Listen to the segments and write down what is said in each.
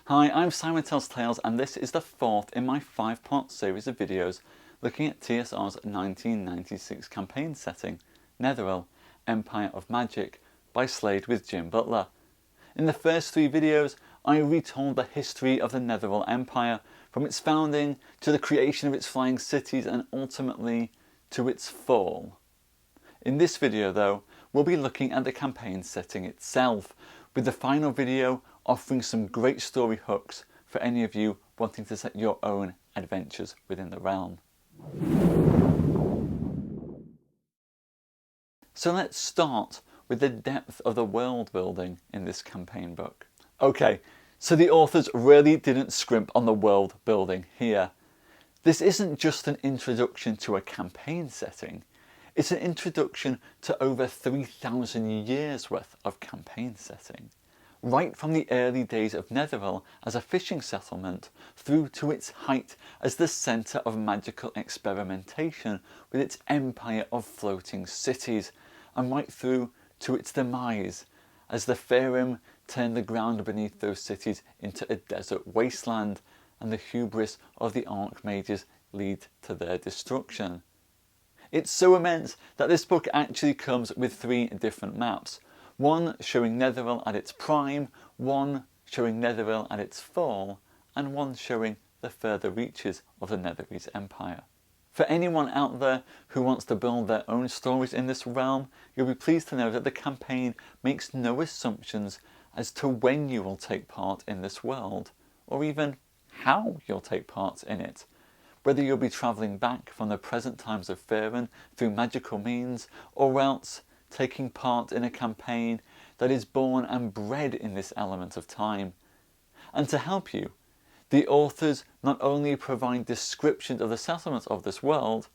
Hi, I'm Simon Tells Tales and this is the fourth in my 5-part series of videos looking at TSR's 1996 campaign setting, Netheril Empire of Magic by Slade with Jim Butler. In the first 3 videos, I retold the history of the Netheril Empire from its founding to the creation of its flying cities and ultimately to its fall. In this video though, we'll be looking at the campaign setting itself, with the final video offering some great story hooks for any of you wanting to set your own adventures within the realm. So let's start with the depth of the world building in this campaign book. Okay, so the authors really didn't scrimp on the world building here. This isn't just an introduction to a campaign setting, it's an introduction to over 3,000 years worth of campaign setting. Right from the early days of Netheril as a fishing settlement through to its height as the centre of magical experimentation with its empire of floating cities, and right through to its demise as the Faerun turned the ground beneath those cities into a desert wasteland and the hubris of the Archmages lead to their destruction. It's so immense that this book actually comes with 3 different maps. One showing Netheril at its prime, one showing Netheril at its fall, and one showing the further reaches of the Netheril Empire. For anyone out there who wants to build their own stories in this realm, you'll be pleased to know that the campaign makes no assumptions as to when you will take part in this world, or even how you'll take part in it. Whether you'll be travelling back from the present times of Faerun through magical means, or else taking part in a campaign that is born and bred in this element of time. And to help you, the authors not only provide descriptions of the settlements of this world,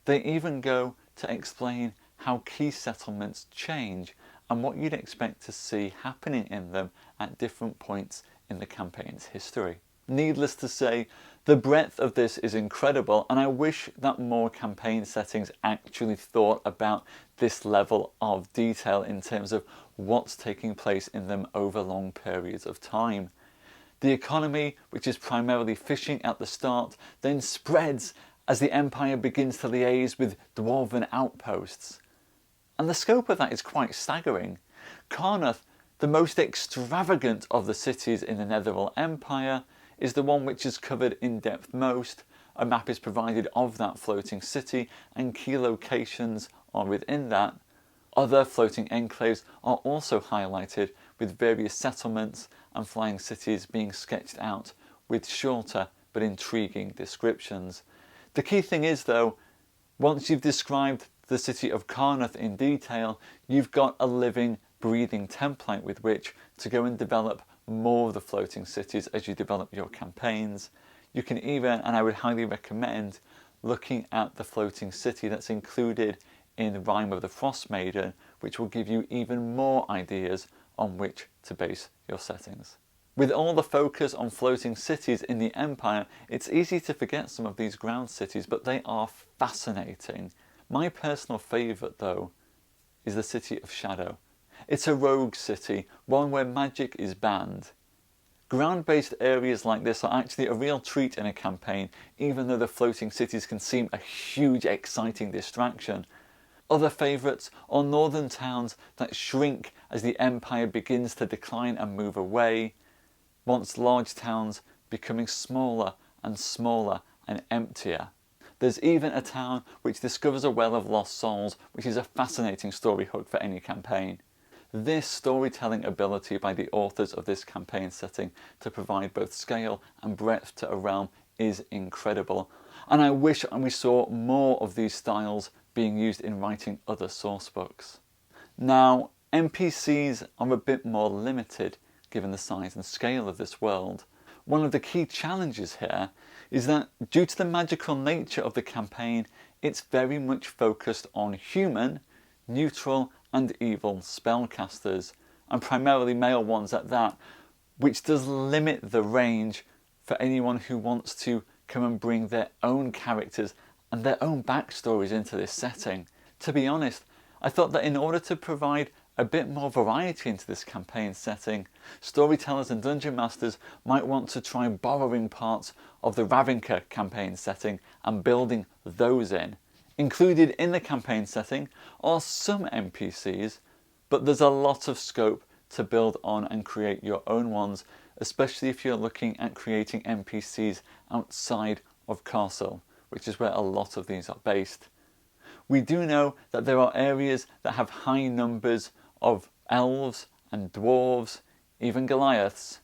they even go to explain how key settlements change and what you'd expect to see happening in them at different points in the campaign's history. Needless to say, the breadth of this is incredible, and I wish that more campaign settings actually thought about this level of detail in terms of what's taking place in them over long periods of time. The economy, which is primarily fishing at the start, then spreads as the Empire begins to liaise with dwarven outposts. And the scope of that is quite staggering. Carnath, the most extravagant of the cities in the Netheril Empire, is the one which is covered in depth most. A map is provided of that floating city and key locations are within that. Other floating enclaves are also highlighted with various settlements and flying cities being sketched out with shorter but intriguing descriptions. The key thing is though, once you've described the city of Carnath in detail, you've got a living, breathing template with which to go and develop more of the floating cities as you develop your campaigns. You can even, and I would highly recommend, looking at the floating city that's included in Rime of the Frost Maiden, which will give you even more ideas on which to base your settings. With all the focus on floating cities in the Empire, it's easy to forget some of these ground cities, but they are fascinating. My personal favourite though is the City of Shadow. It's a rogue city, one where magic is banned. Ground-based areas like this are actually a real treat in a campaign, even though the floating cities can seem a huge, exciting distraction. Other favourites are northern towns that shrink as the Empire begins to decline and move away, once large towns becoming smaller and smaller and emptier. There's even a town which discovers a well of lost souls, which is a fascinating story hook for any campaign. This storytelling ability by the authors of this campaign setting to provide both scale and breadth to a realm is incredible, and I wish we saw more of these styles being used in writing other source books. Now, NPCs are a bit more limited given the size and scale of this world. One of the key challenges here is that due to the magical nature of the campaign, it's very much focused on human, neutral and evil spellcasters, and primarily male ones at that, which does limit the range for anyone who wants to come and bring their own characters and their own backstories into this setting. To be honest, I thought that in order to provide a bit more variety into this campaign setting, storytellers and dungeon masters might want to try borrowing parts of the Ravnica campaign setting and building those in. Included in the campaign setting are some NPCs, but there's a lot of scope to build on and create your own ones, especially if you're looking at creating NPCs outside of Castle, which is where a lot of these are based. We do know that there are areas that have high numbers of elves and dwarves, even Goliaths,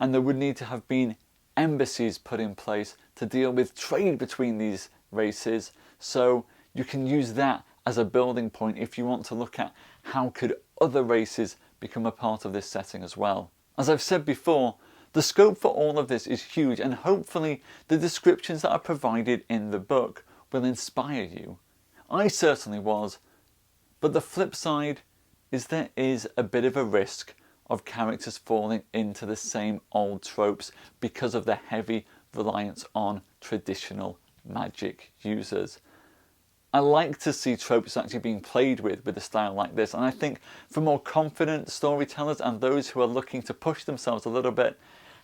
and there would need to have been embassies put in place to deal with trade between these races, so you can use that as a building point if you want to look at how could other races become a part of this setting as well. As I've said before, the scope for all of this is huge, and hopefully the descriptions that are provided in the book will inspire you. I certainly was, but the flip side is there is a bit of a risk of characters falling into the same old tropes because of the heavy reliance on traditional magic users. I like to see tropes actually being played with a style like this, and I think for more confident storytellers and those who are looking to push themselves a little bit,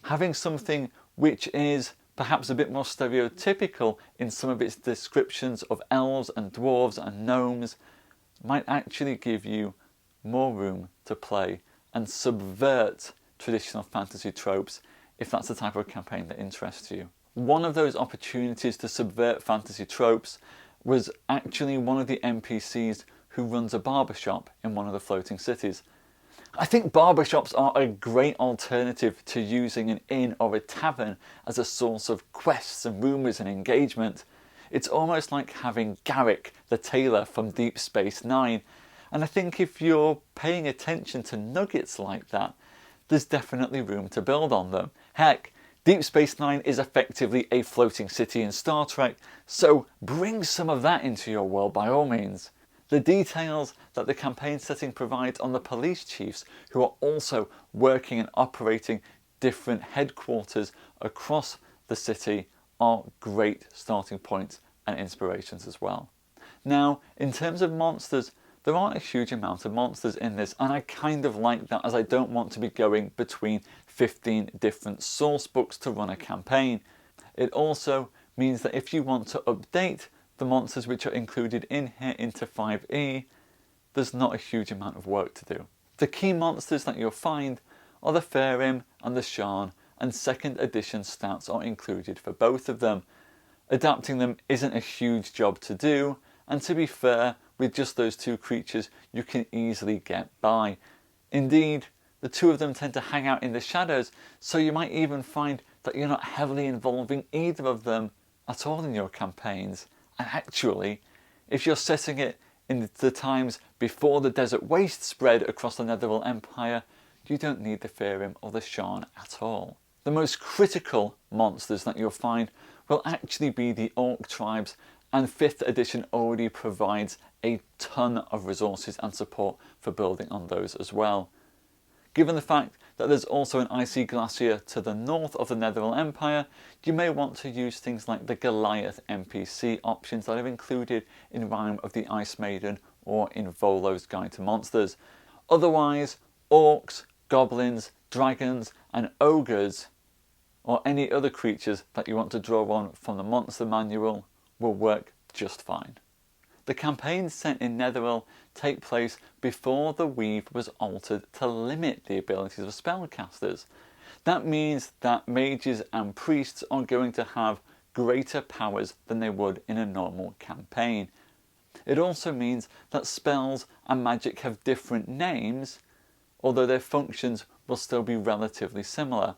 having something which is perhaps a bit more stereotypical in some of its descriptions of elves and dwarves and gnomes might actually give you more room to play and subvert traditional fantasy tropes if that's the type of campaign that interests you. One of those opportunities to subvert fantasy tropes was actually one of the NPCs who runs a barbershop in one of the floating cities. I think barbershops are a great alternative to using an inn or a tavern as a source of quests and rumours and engagement. It's almost like having Garrick the tailor from Deep Space Nine, and I think if you're paying attention to nuggets like that, there's definitely room to build on them. Heck, Deep Space Nine is effectively a floating city in Star Trek, so bring some of that into your world by all means. The details that the campaign setting provides on the police chiefs who are also working and operating different headquarters across the city are great starting points and inspirations as well. Now, in terms of monsters, there aren't a huge amount of monsters in this, and I kind of like that, as I don't want to be going between 15 different source books to run a campaign. It also means that if you want to update the monsters which are included in here into 5e, there's not a huge amount of work to do. The key monsters that you'll find are the Faerun and the Sharn, and 2nd edition stats are included for both of them. Adapting them isn't a huge job to do, and to be fair, with just those two creatures you can easily get by. Indeed, the two of them tend to hang out in the shadows, so you might even find that you're not heavily involving either of them at all in your campaigns. And actually, if you're setting it in the times before the desert waste spread across the Netheril Empire, you don't need the Faerun or the Sharn at all. The most critical monsters that you'll find will actually be the Orc tribes, and 5th edition already provides a ton of resources and support for building on those as well. Given the fact that there's also an icy glacier to the north of the Netheril Empire, you may want to use things like the Goliath NPC options that are included in Rime of the Ice Maiden or in Volo's Guide to Monsters. Otherwise, orcs, goblins, dragons and ogres, or any other creatures that you want to draw on from the monster manual, will work just fine. The campaigns set in Netheril take place before the Weave was altered to limit the abilities of spellcasters. That means that mages and priests are going to have greater powers than they would in a normal campaign. It also means that spells and magic have different names, although their functions will still be relatively similar.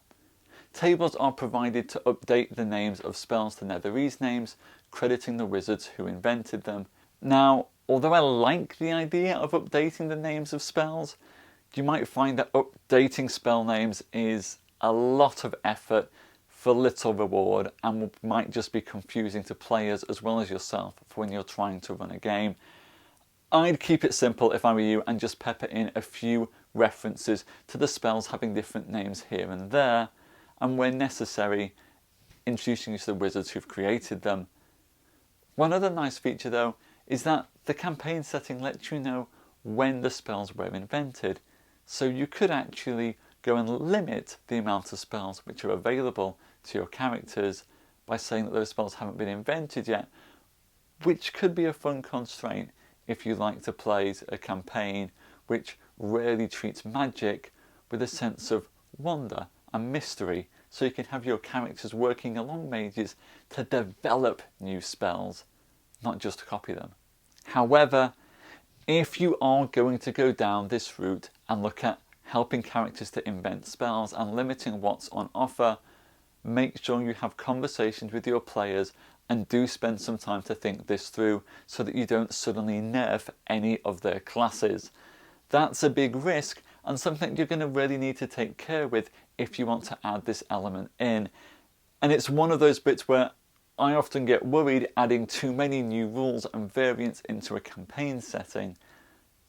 Tables are provided to update the names of spells to Netherese names, crediting the wizards who invented them. Now, although I like the idea of updating the names of spells, you might find that updating spell names is a lot of effort for little reward and might just be confusing to players as well as yourself for when you're trying to run a game. I'd keep it simple if I were you and just pepper in a few references to the spells having different names here and there, and where necessary, introducing you to the wizards who've created them. One other nice feature though is that the campaign setting lets you know when the spells were invented. So you could actually go and limit the amount of spells which are available to your characters by saying that those spells haven't been invented yet, which could be a fun constraint if you like to play a campaign which really treats magic with a sense of wonder and mystery, so you can have your characters working along mages to develop new spells, not just to copy them. However, if you are going to go down this route and look at helping characters to invent spells and limiting what's on offer, make sure you have conversations with your players and do spend some time to think this through so that you don't suddenly nerf any of their classes. That's a big risk and something you're going to really need to take care with if you want to add this element in. And it's one of those bits where I often get worried adding too many new rules and variants into a campaign setting.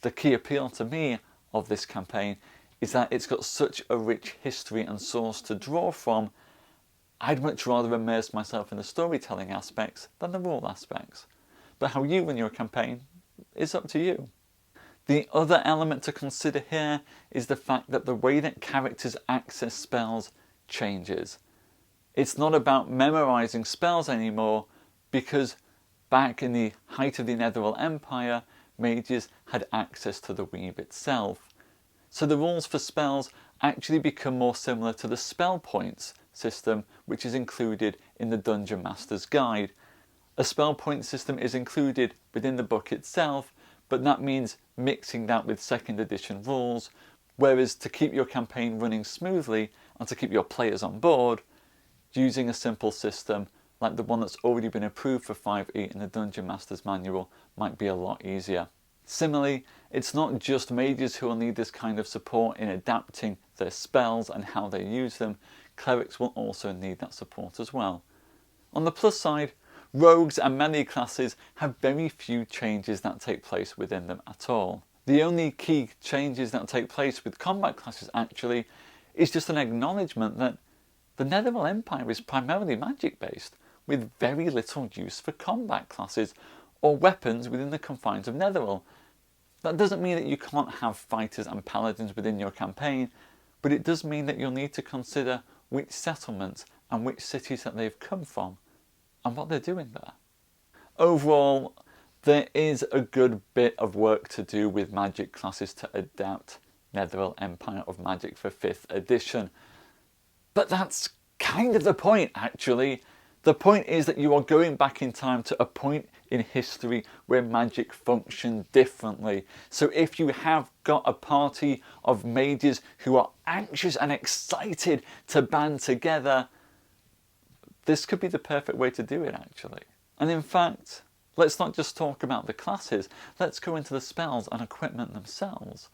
The key appeal to me of this campaign is that it's got such a rich history and source to draw from. I'd much rather immerse myself in the storytelling aspects than the rule aspects. But how you run your campaign is up to you. The other element to consider here is the fact that the way that characters access spells changes. It's not about memorizing spells anymore, because back in the height of the Netheril Empire, mages had access to the weave itself. So the rules for spells actually become more similar to the spell points system, which is included in the Dungeon Master's Guide. A spell point system is included within the book itself, but that means mixing that with second edition rules, whereas to keep your campaign running smoothly and to keep your players on board, using a simple system like the one that's already been approved for 5e in the Dungeon Master's Manual might be a lot easier. Similarly, it's not just mages who will need this kind of support in adapting their spells and how they use them, clerics will also need that support as well. On the plus side, rogues and melee classes have very few changes that take place within them at all. The only key changes that take place with combat classes actually is just an acknowledgement that the Netheril Empire is primarily magic based, with very little use for combat classes or weapons within the confines of Netheril. That doesn't mean that you can't have fighters and paladins within your campaign, but it does mean that you'll need to consider which settlements and which cities that they've come from and what they're doing there. Overall, there is a good bit of work to do with magic classes to adapt Netheril Empire of Magic for 5th edition. But that's kind of the point, actually. The point is that you are going back in time to a point in history where magic functioned differently. So if you have got a party of mages who are anxious and excited to band together, this could be the perfect way to do it, actually. And in fact, let's not just talk about the classes, let's go into the spells and equipment themselves.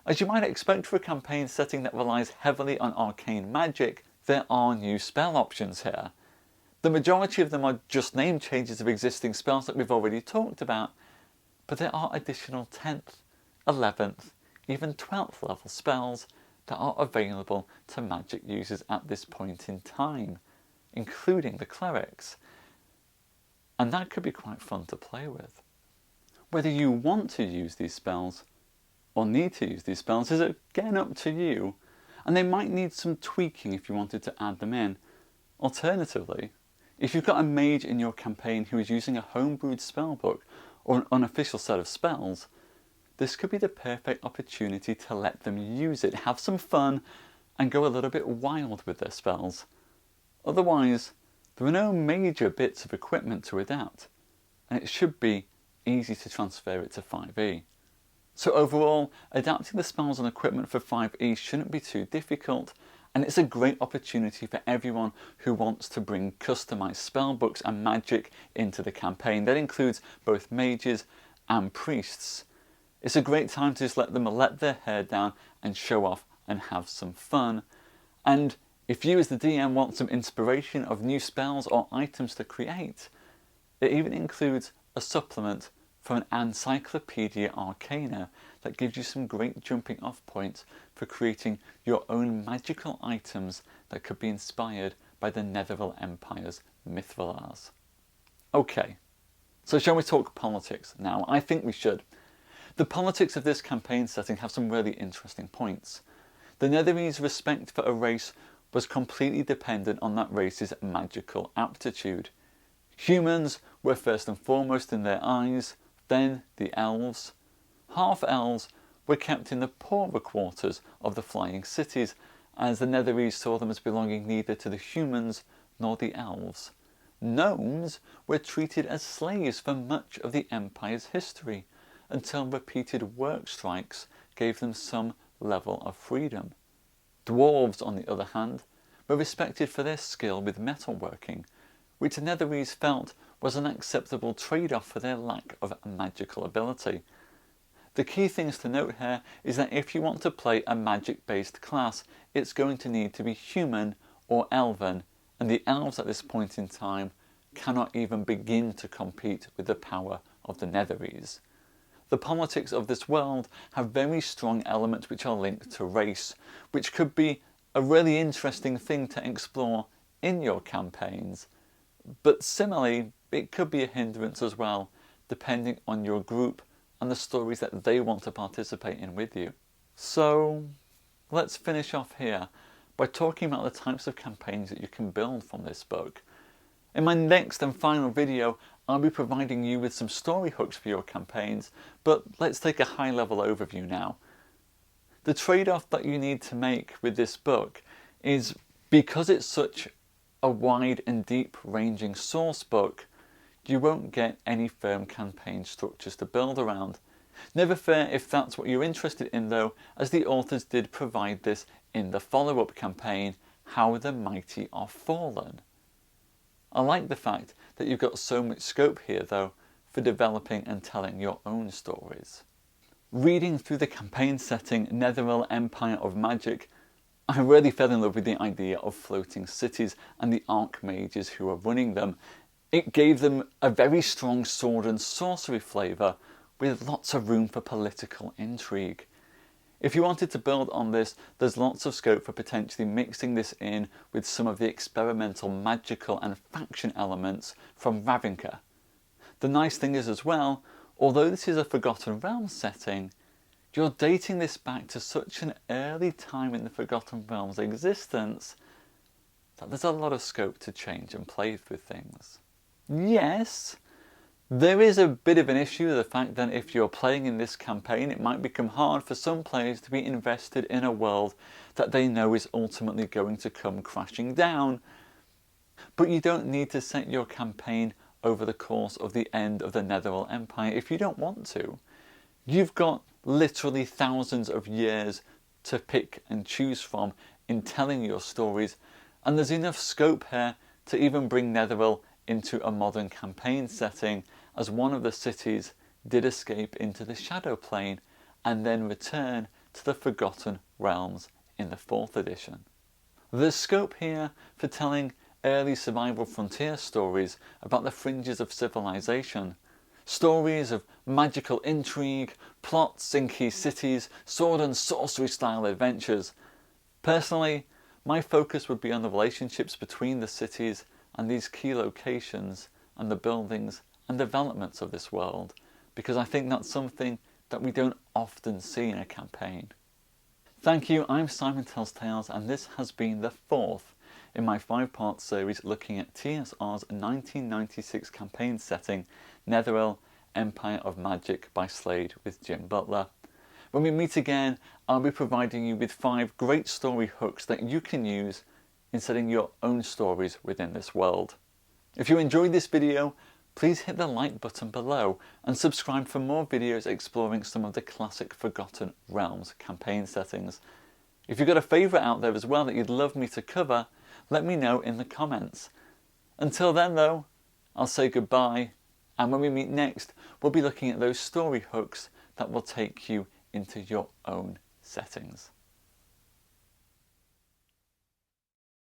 As you might expect for a campaign setting that relies heavily on arcane magic, there are new spell options here. The majority of them are just name changes of existing spells that we've already talked about, but there are additional 10th, 11th, even 12th level spells that are available to magic users at this point in time, including the clerics. And that could be quite fun to play with. Whether you want to use these spells or need to use these spells is again up to you, and they might need some tweaking if you wanted to add them in. Alternatively, if you've got a mage in your campaign who is using a homebrewed spellbook or an unofficial set of spells, this could be the perfect opportunity to let them use it, have some fun, and go a little bit wild with their spells. Otherwise, there are no major bits of equipment to adapt, and it should be easy to transfer it to 5e. So overall, adapting the spells and equipment for 5e shouldn't be too difficult, and it's a great opportunity for everyone who wants to bring customised spellbooks and magic into the campaign. That includes both mages and priests. It's a great time to just let them let their hair down and show off and have some fun. And if you as the DM want some inspiration of new spells or items to create, it even includes a supplement from an Encyclopedia Arcana that gives you some great jumping off points for creating your own magical items that could be inspired by the Netheril Empire's Mythvillars. Okay, so shall we talk politics now? I think we should. The politics of this campaign setting have some really interesting points. The Netherese' respect for a race was completely dependent on that race's magical aptitude. Humans were first and foremost in their eyes, then the elves. Half-elves were kept in the poorer quarters of the flying cities, as the Netherese saw them as belonging neither to the humans nor the elves. Gnomes were treated as slaves for much of the Empire's history, until repeated work strikes gave them some level of freedom. Dwarves, on the other hand, were respected for their skill with metalworking, which the Netherese felt was an acceptable trade-off for their lack of magical ability. The key things to note here is that if you want to play a magic-based class, it's going to need to be human or elven, and the elves at this point in time cannot even begin to compete with the power of the Netherese. The politics of this world have very strong elements which are linked to race, which could be a really interesting thing to explore in your campaigns. But similarly, it could be a hindrance as well, depending on your group and the stories that they want to participate in with you. So let's finish off here by talking about the types of campaigns that you can build from this book. In my next and final video, I'll be providing you with some story hooks for your campaigns, but let's take a high-level overview now. The trade-off that you need to make with this book is, because it's such a wide and deep-ranging source book, you won't get any firm campaign structures to build around. Never fear if that's what you're interested in though, as the authors did provide this in the follow-up campaign, How the Mighty Are Fallen. I like the fact that you've got so much scope here though for developing and telling your own stories. Reading through the campaign setting Netheril Empire of Magic, I really fell in love with the idea of floating cities and the archmages who are running them. It gave them a very strong sword and sorcery flavour with lots of room for political intrigue. If you wanted to build on this, there's lots of scope for potentially mixing this in with some of the experimental magical and faction elements from Ravnica. The nice thing is as well, although this is a Forgotten Realms setting, you're dating this back to such an early time in the Forgotten Realms existence that there's a lot of scope to change and play with things. Yes, there is a bit of an issue with the fact that if you're playing in this campaign, it might become hard for some players to be invested in a world that they know is ultimately going to come crashing down. But you don't need to set your campaign over the course of the end of the Netheril Empire if you don't want to. You've got literally thousands of years to pick and choose from in telling your stories, and there's enough scope here to even bring Netheril into a modern campaign setting, as one of the cities did escape into the Shadow Plane and then return to the Forgotten Realms in the 4th edition. There's scope here for telling early survival frontier stories about the fringes of civilization, stories of magical intrigue, plots in key cities, sword and sorcery style adventures. Personally, my focus would be on the relationships between the cities and these key locations and the buildings and developments of this world, because I think that's something that we don't often see in a campaign. Thank you, I'm Simon Tells Tales, and this has been the 4th in my 5-part series looking at TSR's 1996 campaign setting, Netheril Empire of Magic by Slade with Jim Butler. When we meet again, I'll be providing you with 5 great story hooks that you can use in setting your own stories within this world. If you enjoyed this video, please hit the like button below and subscribe for more videos exploring some of the classic Forgotten Realms campaign settings. If you've got a favourite out there as well that you'd love me to cover, let me know in the comments. Until then though, I'll say goodbye, and when we meet next, we'll be looking at those story hooks that will take you into your own settings.